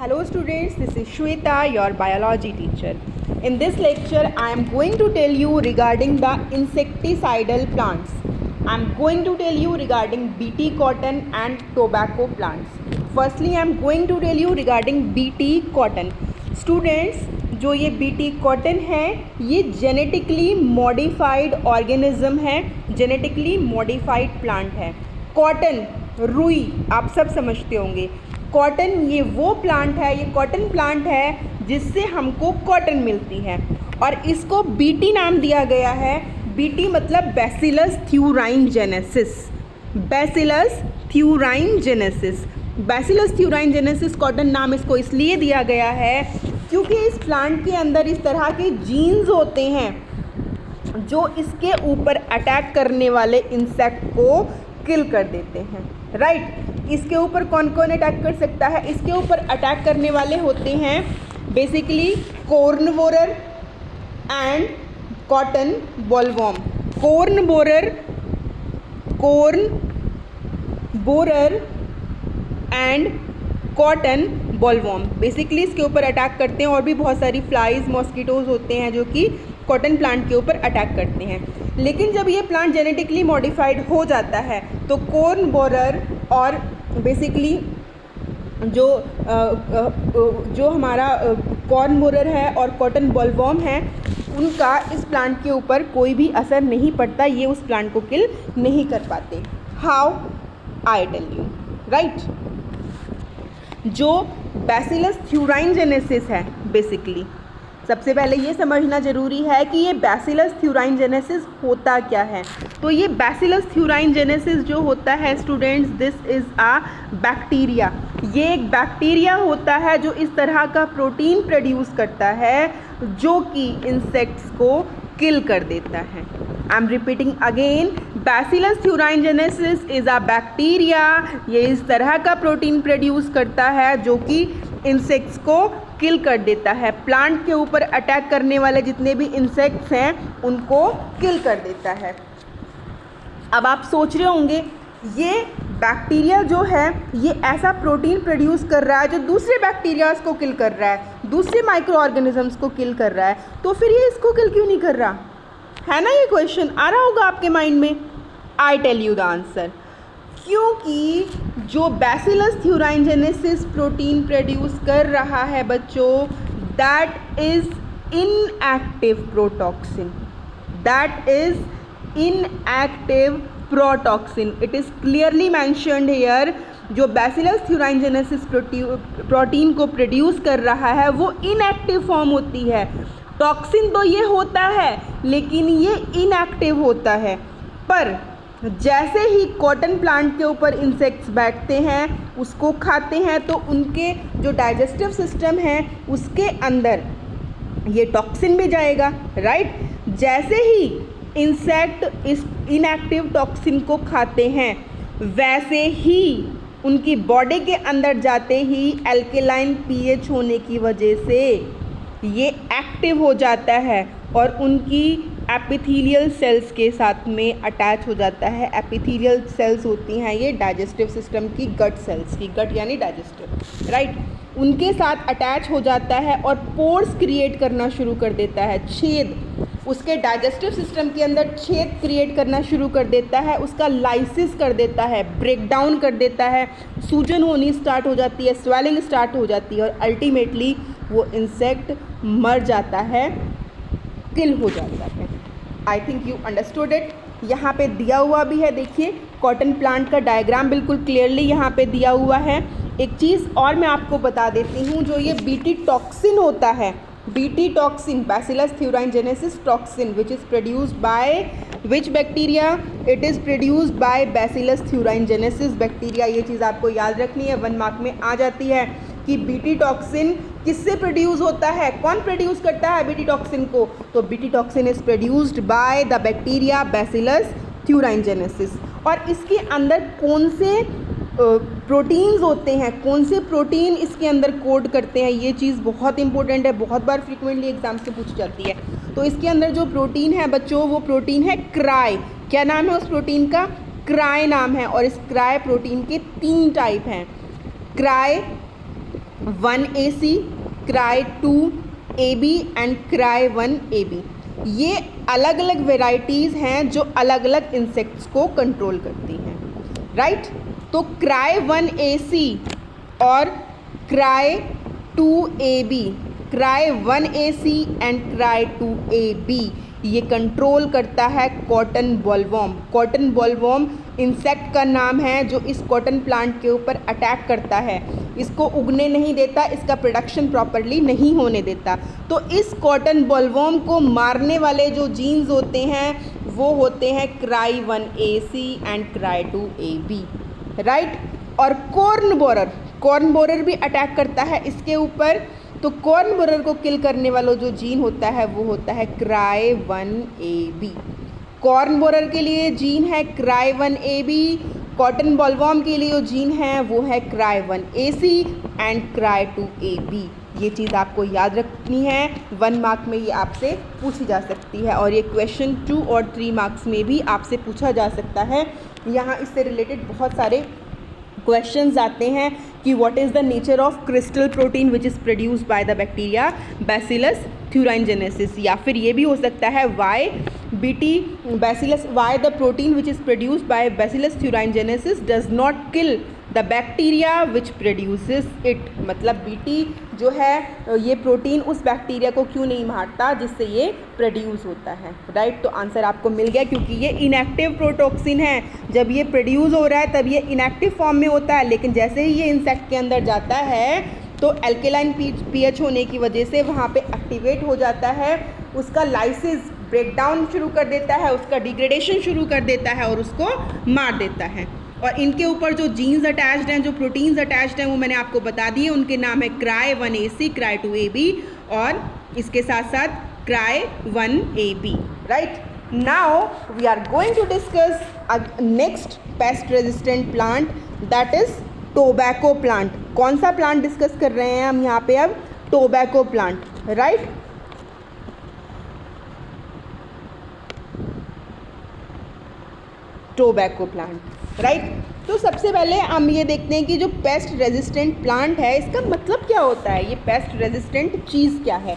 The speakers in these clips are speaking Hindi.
Hello students, this is Shweta, your biology teacher. In this lecture, I am going to tell you regarding the insecticidal plants. I am going to tell you regarding BT cotton and tobacco plants. Firstly, I am going to tell you regarding BT cotton. Students, जो ये BT cotton है ये जेनेटिकली मॉडिफाइड ऑर्गेनिज्म है, जेनेटिकली मॉडिफाइड प्लांट है. कॉटन, रुई आप सब समझते होंगे. कॉटन ये वो प्लांट है, ये कॉटन प्लांट है जिससे हमको कॉटन मिलती है और इसको बीटी नाम दिया गया है. बीटी मतलब बैसिलस थ्यूराइनजेनेसिस. बैसिलस थ्यूराइनजेनेसिस, बैसिलस थ्यूराइनजेनेसिस कॉटन नाम इसको इसलिए दिया गया है क्योंकि इस प्लांट के अंदर इस तरह के जीन्स होते हैं जो इसके ऊपर अटैक करने वाले इंसेक्ट को किल कर देते हैं. राइट, इसके ऊपर कौन कौन अटैक कर सकता है? इसके ऊपर अटैक करने वाले होते हैं basically corn borer and cotton bollworm. Corn borer and cotton bollworm basically इसके ऊपर अटैक करते हैं. और भी बहुत सारी फ्लाइज, मॉस्किटोज़ होते हैं जो कि कॉटन प्लांट के ऊपर अटैक करते हैं. लेकिन जब ये प्लांट जेनेटिकली मॉडिफाइड हो जाता है तो कॉर्न बोरर और बेसिकली जो हमारा कॉर्न बोरर है और कॉटन बॉलवॉर्म है उनका इस प्लांट के ऊपर कोई भी असर नहीं पड़ता. ये उस प्लांट को किल नहीं कर पाते. How? I tell you. Right, जो बैसिलस थ्यूराइनजेनेसिस है बेसिकली सबसे पहले ये समझना ज़रूरी है कि ये बैसिलस थ्यूराइनजेनेसिस होता क्या है. तो ये बैसिलस थ्यूराइनजेनेसिस जो होता है students, this is a bacteria. ये एक बैक्टीरिया होता है जो इस तरह का प्रोटीन प्रोड्यूस करता है जो कि इंसेक्ट्स को किल कर देता है. I am repeating again, bacillus thuringiensis is a bacteria. ये इस तरह का प्रोटीन प्रोड्यूस करता है जो कि इंसेक्ट्स को किल कर देता है. प्लांट के ऊपर अटैक करने वाले जितने भी इंसेक्ट्स हैं उनको किल कर देता है. अब आप सोच रहे होंगे ये बैक्टीरिया जो है ये ऐसा प्रोटीन प्रोड्यूस कर रहा है जो दूसरे बैक्टीरियाज को किल कर रहा है, दूसरे माइक्रो ऑर्गेनिजम्स को किल कर रहा है, तो फिर ये इसको किल क्यों नहीं कर रहा है ना? ये क्वेश्चन आ रहा होगा आपके माइंड में. I tell you the answer. क्योंकि जो बैसिलस थ्यूराइनजेनेसिस प्रोटीन प्रोड्यूस कर रहा है बच्चों, that is inactive protoxin. That is inactive protoxin. It is clearly mentioned here. जो बैसिलस थ्यूराइनजेनेसिस प्रोटीन को प्रोड्यूस कर रहा है वो इनएक्टिव फॉर्म होती है. टॉक्सिन तो ये होता है लेकिन ये इनएक्टिव होता है. पर जैसे ही कॉटन प्लांट के ऊपर इंसेक्ट्स बैठते हैं, उसको खाते हैं, तो उनके जो डाइजेस्टिव सिस्टम है उसके अंदर ये टॉक्सिन भी जाएगा. राइट, जैसे ही इंसेक्ट इस इनएक्टिव टॉक्सिन को खाते हैं वैसे ही उनकी बॉडी के अंदर जाते ही एल्केलाइन पीएच होने की वजह से ये एक्टिव हो जाता है और उनकी एपिथेलियल सेल्स के साथ में अटैच हो जाता है. एपिथेलियल सेल्स होती हैं ये डाइजेस्टिव सिस्टम की गट सेल्स की, गट यानी डाइजेस्टिव. राइट, उनके साथ अटैच हो जाता है और पोर्स क्रिएट करना शुरू कर देता है. छेद, उसके डाइजेस्टिव सिस्टम के अंदर छेद क्रिएट करना शुरू कर देता है. उसका लाइसिस कर देता है, ब्रेक डाउन कर देता है. सूजन होनी स्टार्ट हो जाती है, स्वेलिंग स्टार्ट हो जाती है और अल्टीमेटली वो इंसेक्ट मर जाता है, किल हो जाता है. I think you understood it. यहाँ पे दिया हुआ भी है, देखिए कॉटन प्लांट का डायग्राम बिल्कुल क्लियरली यहाँ पे दिया हुआ है. एक चीज़ और मैं आपको बता देती हूँ, जो ये बीटी टॉक्सिन होता है, BT toxin, bacillus thuringiensis toxin, which is produced by which bacteria? It is produced by bacillus thuringiensis bacteria. ये चीज़ आपको याद रखनी है, 1 मार्क में आ जाती है कि बीटी टॉक्सिन किससे प्रोड्यूस होता है, कौन प्रोड्यूस करता है बीटी टॉक्सिन को? तो BT toxin is produced by the bacteria bacillus thuringiensis. और इसके अंदर कौन से प्रोटीन्स होते हैं, कौन से प्रोटीन इसके अंदर कोड करते हैं, ये चीज़ बहुत इंपॉर्टेंट है, बहुत बार फ्रीक्वेंटली एग्जाम से पूछी जाती है. तो इसके अंदर जो प्रोटीन है बच्चों वो प्रोटीन है क्राई. क्या नाम है उस प्रोटीन का? क्राई नाम है. और इस क्राई प्रोटीन के 3 टाइप हैं. Cry 1AC, Cry2AB and Cry1AB। ये अलग अलग वेराइटीज़ हैं जो अलग अलग इंसेक्ट्स को कंट्रोल करती हैं, राइट। तो Cry1AC और Cry2AB, Cry1AC एंड Cry2AB ये कंट्रोल करता है cotton bollworm. Cotton bollworm insect का नाम है जो इस कॉटन प्लांट के ऊपर अटैक करता है, इसको उगने नहीं देता, इसका प्रोडक्शन प्रॉपरली नहीं होने देता। तो इस कॉटन बॉलवॉर्म को मारने वाले जो जीन्स होते हैं वो होते हैं Cry1AC एंड Cry2AB, राइट। और कॉर्न बोरर भी अटैक करता है इसके ऊपर। तो कॉर्न बोरर को किल करने वाला जो जीन होता है वो होता है Cry1AB। कॉर्न बोरर के लिए जीन है Cry1AB, कॉटन बॉलवॉर्म के लिए जो जीन है वो है Cry1AC एंड Cry2AB। ये चीज़ आपको याद रखनी है, 1 मार्क में ये आपसे पूछी जा सकती है और ये क्वेश्चन 2 और 3 मार्क्स में भी आपसे पूछा जा सकता है। यहाँ इससे रिलेटेड बहुत सारे क्वेश्चंस आते हैं कि what is the nature of crystal protein which is produced by the bacteria bacillus thuringiensis, या फिर ये भी हो सकता है why the protein which is produced by bacillus thuringiensis does not kill the bacteria which produces it. मतलब बीटी जो है ये प्रोटीन उस बैक्टीरिया को क्यों नहीं मारता जिससे ये प्रोड्यूस होता है, राइट। तो आंसर आपको मिल गया, क्योंकि ये इनएक्टिव प्रोटॉक्सिन है। जब ये प्रोड्यूस हो रहा है तब ये इनएक्टिव फॉर्म में होता है, लेकिन जैसे ही ये इंसेक्ट के अंदर जाता है तो एल्केलाइन पीएच होने की वजह से वहाँ पे एक्टिवेट हो जाता है, उसका लाइसिस ब्रेकडाउन शुरू कर देता है, उसका डिग्रेडेशन शुरू कर देता है और उसको मार देता है। और इनके ऊपर जो जीन्स अटैच्ड हैं, जो प्रोटीन्स अटैच्ड हैं, वो मैंने आपको बता दिए। उनके नाम है Cry1AC, Cry2AB और इसके साथ साथ Cry1AB, right. Now we are going to discuss next pest resistant plant, that is tobacco plant. कौन सा प्लांट डिस्कस कर रहे हैं हम यहाँ पे अब? Tobacco plant, right. Tobacco plant, right. तो सबसे पहले हम ये देखते हैं कि जो पेस्ट रेजिस्टेंट प्लांट है इसका मतलब क्या होता है, ये पेस्ट रेजिस्टेंट चीज़ क्या है।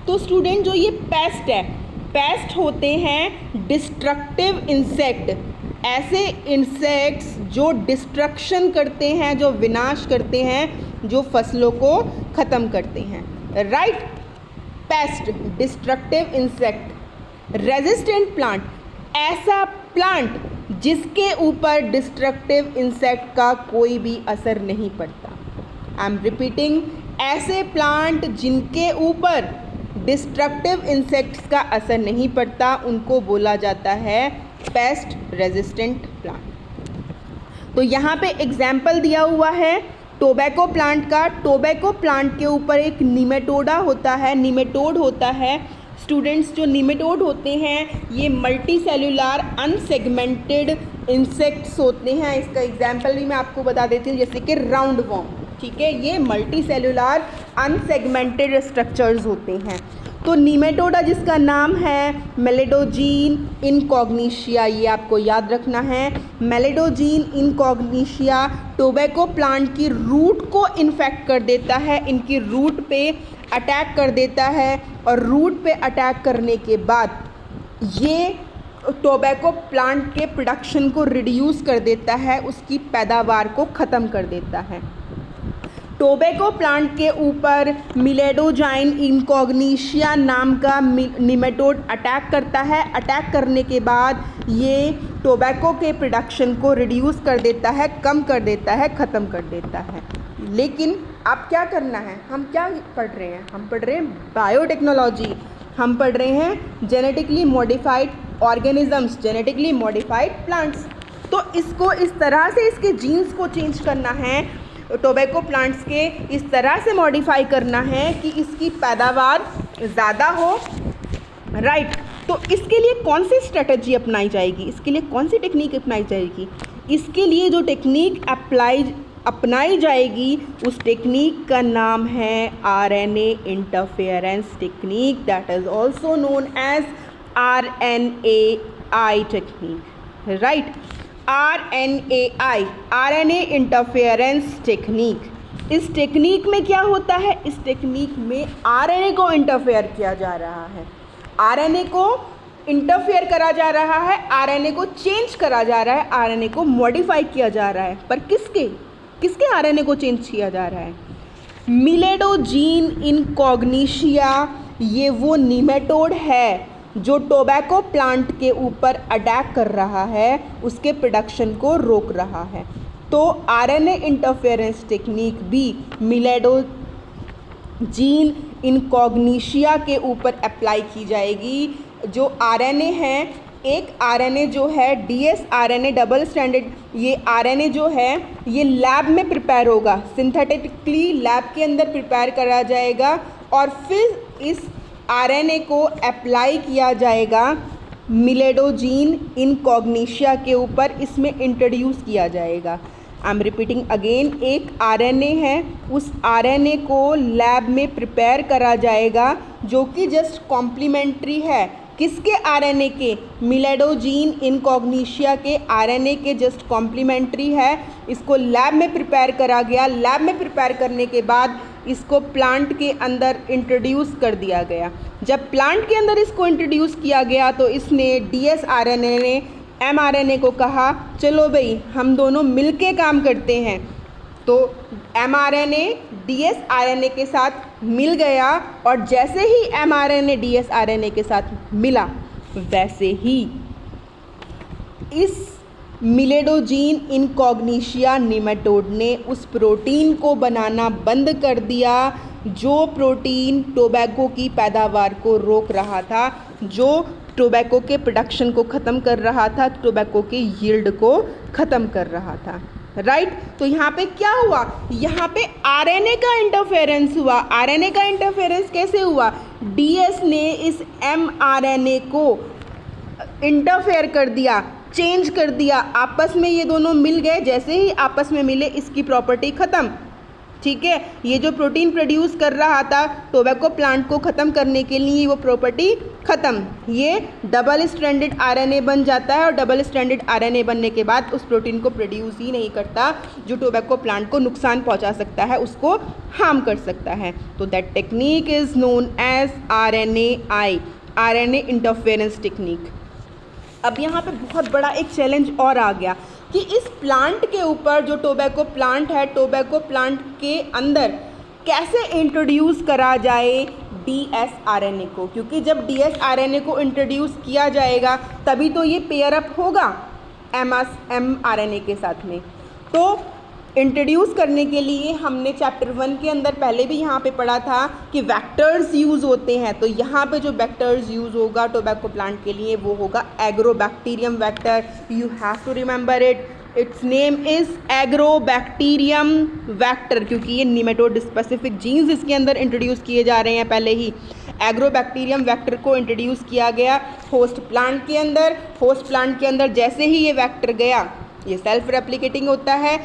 तो स्टूडेंट, जो ये पेस्ट है, पेस्ट होते हैं डिस्ट्रक्टिव इंसेक्ट, ऐसे इंसेक्ट्स जो डिस्ट्रक्शन करते हैं, जो विनाश करते हैं, जो फसलों को ख़त्म करते हैं, right. Paste, destructive insect. Resistant plant, ऐसा प्लांट जिसके ऊपर डिस्ट्रक्टिव इंसेक्ट का कोई भी असर नहीं पड़ता। आई एम रिपीटिंग, ऐसे प्लांट जिनके ऊपर डिस्ट्रक्टिव इंसेक्ट्स का असर नहीं पड़ता उनको बोला जाता है पेस्ट रेजिस्टेंट प्लांट। तो यहाँ पे एग्जाम्पल दिया हुआ है टोबैको प्लांट का। टोबैको प्लांट के ऊपर एक निमेटोडा होता है, निमेटोड होता है। स्टूडेंट्स, जो निमेटोड होते हैं ये मल्टी सेल्यूलर अनसेगमेंटेड इंसेक्ट्स होते हैं। इसका एग्जाम्पल भी मैं आपको बता देती हूँ, जैसे कि राउंड वॉर्म, ठीक है। ये मल्टी सेल्यूलर अनसेगमेंटेड स्ट्रक्चर्स होते हैं। तो निमेटोडा जिसका नाम है मेलेडोजीन इनकॉग्निशिया, ये आपको याद रखना है। मेलेडोजीन इनकॉग्निशिया टोबैको प्लांट की रूट को इन्फेक्ट कर देता है, इनकी रूट पे अटैक कर देता है और रूट पे अटैक करने के बाद ये टोबैको प्लांट के प्रोडक्शन को रिड्यूस कर देता है, उसकी पैदावार को ख़त्म कर देता है। टोबैको प्लांट के ऊपर मिलेडोजाइन इनकॉग्निशिया नाम का निमेटोड अटैक करता है। अटैक करने के बाद ये टोबैको के प्रोडक्शन को रिड्यूस कर देता है, कम कर देता है, ख़त्म कर देता है। लेकिन अब क्या करना है, हम क्या पढ़ रहे हैं? हम पढ़ रहे हैं बायोटेक्नोलॉजी, हम पढ़ रहे हैं genetically modified organisms, genetically modified plants. तो इसको इस तरह से इसके जीन्स को चेंज करना है, टोबैको प्लांट्स के इस तरह से मॉडिफाई करना है कि इसकी पैदावार ज़्यादा हो, राइट। तो इसके लिए कौन सी स्ट्रेटजी अपनाई जाएगी, इसके लिए कौन सी टेक्निक अपनाई जाएगी? इसके लिए जो टेक्निक अपनाई जाएगी उस टेक्निक का नाम है RNA interference technique, that is also known as RNAi technique, right. RNAi, RNA interference technique, इस टेक्निक में क्या होता है, इस टेक्निक में आरएनए को इंटरफेयर किया जा रहा है, आरएनए को इंटरफेयर करा जा रहा है, आरएनए को चेंज करा जा रहा है, आरएनए को मॉडिफाई किया जा रहा है। पर किसके आरएनए को चेंज किया जा रहा है? मिलेडोजीन इनकॉग्निशिया, ये वो निमेटोड है जो टोबैको प्लांट के ऊपर अटैक कर रहा है, उसके प्रोडक्शन को रोक रहा है। तो आरएनए इंटरफेरेंस टेक्निक भी मिलेडोजीन इनकॉग्निशिया के ऊपर अप्लाई की जाएगी। जो आरएनए है, एक आरएनए जो है डीएस आरएनए डबल स्ट्रैंडेड, ये आरएनए जो है ये लैब में प्रिपेयर होगा, सिंथेटिकली लैब के अंदर प्रिपेयर करा जाएगा और फिर इस आरएनए को अप्लाई किया जाएगा मिलेडोजीन इनकॉग्निशिया के ऊपर, इसमें इंट्रोड्यूस किया जाएगा। आई एम रिपीटिंग अगेन, एक आरएनए है, उस आरएनए को लैब में प्रिपेयर करा जाएगा जो कि जस्ट कॉम्प्लीमेंट्री है, किसके आरएनए के? मिलेडोजीन इनकॉग्निशिया के आरएनए के जस्ट कॉम्प्लीमेंट्री है। इसको लैब में प्रिपेयर करा गया, लैब में प्रिपेयर करने के बाद इसको प्लांट के अंदर इंट्रोड्यूस कर दिया गया। जब प्लांट के अंदर इसको इंट्रोड्यूस किया गया तो इसने डीएस आरएनए ने एमआरएनए को कहा चलो भाई हम दोनों मिलके काम करते हैं। तो एमआरएनए डीएस आरएनए के साथ मिल गया और जैसे ही एमआरएनए डीएस आरएनए के साथ मिला वैसे ही इस मिलेडोजीन इनकॉग्निशिया निमेटोड ने उस प्रोटीन को बनाना बंद कर दिया जो प्रोटीन टोबैको की पैदावार को रोक रहा था, जो टोबैको के प्रोडक्शन को ख़त्म कर रहा था, टोबैको के यील्ड को ख़त्म कर रहा था। राइट तो यहाँ पे क्या हुआ, यहाँ पे आरएनए का इंटरफेरेंस हुआ। आरएनए का इंटरफेरेंस कैसे हुआ? डीएस ने इस एमआरएनए को इंटरफेयर कर दिया, चेंज कर दिया, आपस में ये दोनों मिल गए। जैसे ही आपस में मिले इसकी प्रॉपर्टी ख़त्म। ठीक है, ये जो प्रोटीन प्रोड्यूस कर रहा था टोबैको प्लांट को ख़त्म करने के लिए वो प्रॉपर्टी ख़त्म, ये डबल स्ट्रैंडेड आरएनए बन जाता है और डबल स्ट्रैंडेड आरएनए बनने के बाद उस प्रोटीन को प्रोड्यूस ही नहीं करता जो टोबैको प्लांट को नुकसान पहुंचा सकता है, उसको हार्म कर सकता है। तो that technique is known as RNAi, RNA interference technique. अब यहाँ पे बहुत बड़ा एक चैलेंज और आ गया कि इस प्लांट के ऊपर जो टोबैको प्लांट है, टोबैको प्लांट के अंदर कैसे इंट्रोड्यूस करा जाए डीएस आरएनए को, क्योंकि जब डीएस आरएनए को इंट्रोड्यूस किया जाएगा तभी तो ये पेयर अप होगा एमआरएनए के साथ में। तो इंट्रोड्यूस करने के लिए हमने चैप्टर 1 के अंदर पहले भी यहाँ पे पढ़ा था कि वेक्टर्स यूज़ होते हैं। तो यहाँ पे जो वेक्टर्स यूज़ होगा टोबैको प्लांट के लिए वो होगा agrobacterium vector. You have to remember it, its name is agrobacterium vector, क्योंकि ये निमेटोड स्पेसिफिक जीन्स इसके अंदर इंट्रोड्यूस किए जा रहे हैं। पहले ही एग्रोबैक्टीरियम वेक्टर को इंट्रोड्यूस किया गया होस्ट प्लांट के अंदर। होस्ट प्लांट के अंदर जैसे ही ये वेक्टर गया, ये सेल्फ रेप्लिकेटिंग होता है,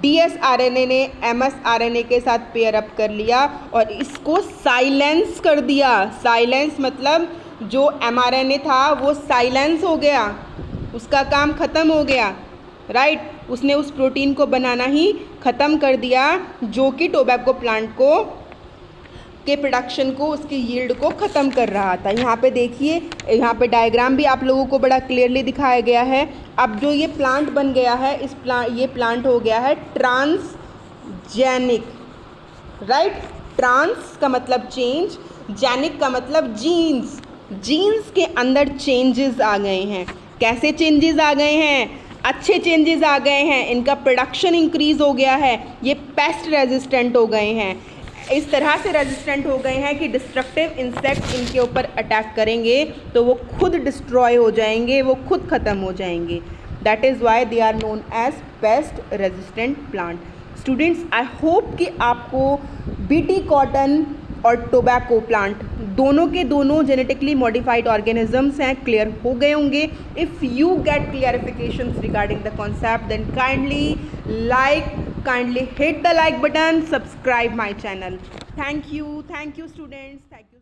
डीएस आरएनए ने एमएस आरएनए के साथ पेयर अप कर लिया और इसको साइलेंस कर दिया। साइलेंस मतलब जो एमआरएनए था वो साइलेंस हो गया, उसका काम ख़त्म हो गया। राइट, उसने उस प्रोटीन को बनाना ही ख़त्म कर दिया जो कि टोबैको प्लांट को के प्रोडक्शन को, उसकी यील्ड को ख़त्म कर रहा था। यहाँ पे देखिए, यहाँ पे डायग्राम भी आप लोगों को बड़ा क्लियरली दिखाया गया है। अब जो ये प्लांट बन गया है, ये प्लांट हो गया है ट्रांसजेनिक। राइट, ट्रांस का मतलब चेंज, जेनिक का मतलब जीन्स। जीन्स के अंदर चेंजेस आ गए हैं। कैसे चेंजेस आ गए हैं? अच्छे चेंजेस आ गए हैं, इनका प्रोडक्शन इंक्रीज़ हो गया है, ये पेस्ट रेजिस्टेंट हो गए हैं। इस तरह से रेजिस्टेंट हो गए हैं कि डिस्ट्रक्टिव इंसेक्ट इनके ऊपर अटैक करेंगे तो वो खुद डिस्ट्रॉय हो जाएंगे, वो खुद ख़त्म हो जाएंगे। That is why they are known as pest resistant plant. Students, I hope कि आपको बीटी कॉटन और टोबैको प्लांट दोनों के दोनों जेनेटिकली मॉडिफाइड ऑर्गेनिजम्स हैं, क्लियर हो गए होंगे। If you get clarification regarding the concept then kindly hit the like button, subscribe my channel. Thank you students, thank you.